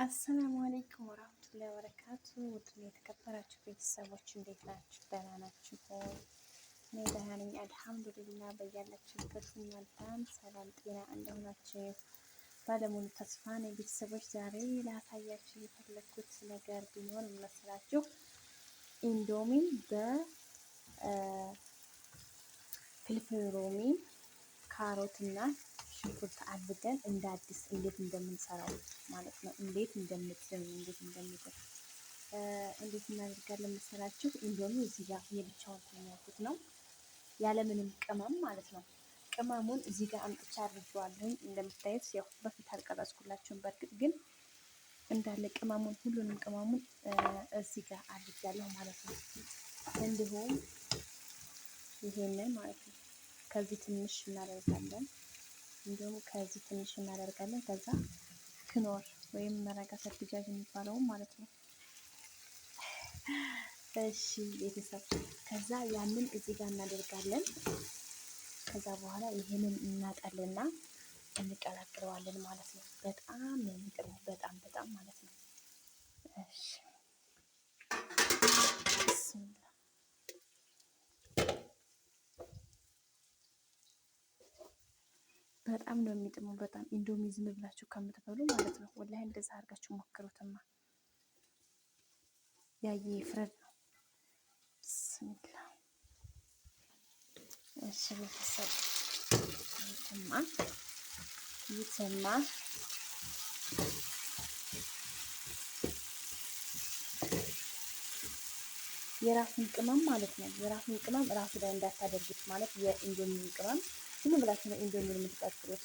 አሰላሙ አለይኩም ወራህመቱላሂ ወበረካቱ። ውድና የተከበራችሁ ቤተሰቦች እንዴት ናችሁ? ደህና ናችሁ ሆይ? እኔ ደህና ነኝ አልሐምዱሊላህ። በያላችሁበት መልካም ሰላም ጤና እንደሆናችሁ ባለሙሉ ተስፋ ነኝ። ቤተሰቦች ዛሬ ላሳያችሁ የፈለኩት ነገር ቢኖር መስላችሁ ኢንዶሚ በፍልፍል ሮሚ ካሮትና ሽንኩርት አድርገን እንደ አዲስ እንዴት እንደምንሰራው ማለት ነው። እንዴት እናደርጋለን መሰላችሁ? ኢንዶሚ እዚህ ጋር የብቻውን ተኛኩት ነው ያለምንም ቅመም ማለት ነው። ቅመሙን እዚህ ጋር አምጥቻ አድርጌዋለሁ። እንደምታዩት ያው በፊት አልቀረጽኩላችሁም። በእርግጥ ግን እንዳለ ቅመሙን ሁሉንም ቅመሙን እዚህ ጋር አድርጌያለሁ ማለት ነው። እንዲሁም ይሄንን ማለት ነው ከዚህ ትንሽ እናደርጋለን። እንዲሁም ከዚህ ትንሽ እናደርጋለን። ከዛ ክኖር ወይም መረጋ ሰርግጃጅ የሚባለው ማለት ነው። እሺ ቤተሰብ ከዛ ያንን እዚህ ጋር እናደርጋለን። ከዛ በኋላ ይሄንን እናጠልና እንቀላቅለዋለን ማለት ነው። በጣም ነው የሚጥመው፣ በጣም ማለት ነው። እሺ በጣም ነው የሚጥመው። በጣም ኢንዶሚ ዝም ብላችሁ ከምትበሉ ማለት ነው። ወላሂ እንደዛ አድርጋችሁ ሞክሩትማ። ያየ ፍረድ ነው። ብስሚላ። እሺ ቤተሰብ ይተማ የራሱን ቅመም ማለት ነው። የራሱን ቅመም ራሱ ላይ እንዳታደርጉት ማለት የኢንዶሚን ቅመም ዝም ብላችሁ ነው ኢንዶሚን የምትቀጥሉት።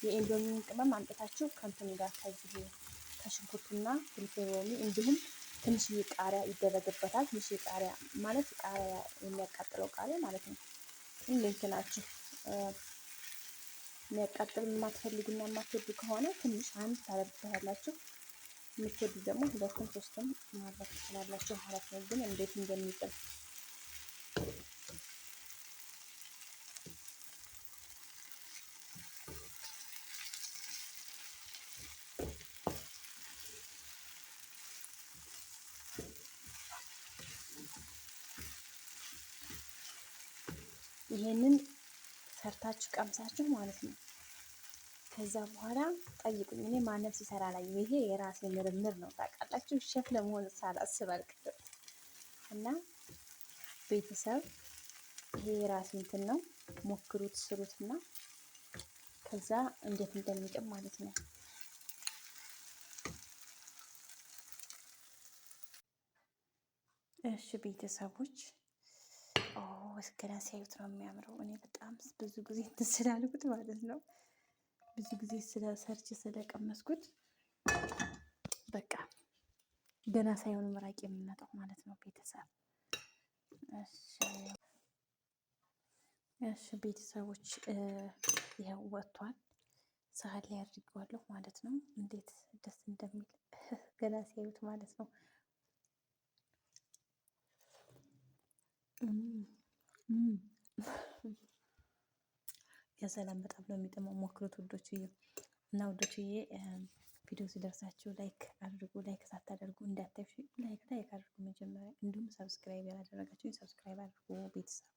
የኢንዶሚን ቅመም አምጥታችሁ ከእንትን ጋር ከዚህ ከሽንኩርቱና ፍልፍል ሮሚ እንዲሁም ትንሽዬ ቃሪያ ይደረግበታል። ትንሽዬ ቃሪያ ማለት ቃሪያ የሚያቃጥለው ቃሪያ ማለት ነው። እንትናችሁ የሚያቃጥል የማትፈልጉና የማትወዱ ከሆነ ትንሽ አንድ ታደርጉበታላችሁ። የምትወዱ ደግሞ ሁለቱም ሶስትም ማድረግ ትችላላችሁ ማለት ነው። ግን እንዴት እንደሚጥም ይሄንን ሰርታችሁ ቀምሳችሁ ማለት ነው። ከዛ በኋላ ጠይቁኝ። እኔ ማንም ሲሰራ ላይ ይሄ የራሴ ምርምር ነው ታውቃላችሁ። ሼፍ ለመሆን ሳላስብ አልቀርም እና ቤተሰብ ይሄ የራሴ እንትን ነው። ሞክሩት፣ ስሩትና ከዛ እንዴት እንደሚጥም ማለት ነው። እሺ ቤተሰቦች ገና ሲያዩት ነው የሚያምረው። እኔ በጣም ብዙ ጊዜ እንትን ስላልኩት ማለት ነው፣ ብዙ ጊዜ ሰርች ስለቀመስኩት በቃ ገና ሳይሆን ምራቅ የምመጣው ማለት ነው ቤተሰብ። እሺ ቤተሰቦች ይኸው ወጥቷል። ሳህን ላይ አድርጌዋለሁ ማለት ነው። እንዴት ደስ እንደሚል ገና ሲያዩት ማለት ነው። የሰላም በጣም ነው የሚጥመው። ሞክሩት ውዶችዬ እና ውዶችዬ፣ ቪዲዮ ሲደርሳችሁ ላይክ አድርጉ። ላይክ ሳታደርጉ እንዳታዩ። ላይክ አድርጉ መጀመሪያ። እንዲሁም ሰብስክራይብ ያላደረጋችሁ ሰብስክራይብ አድርጉ ቤተሰብ።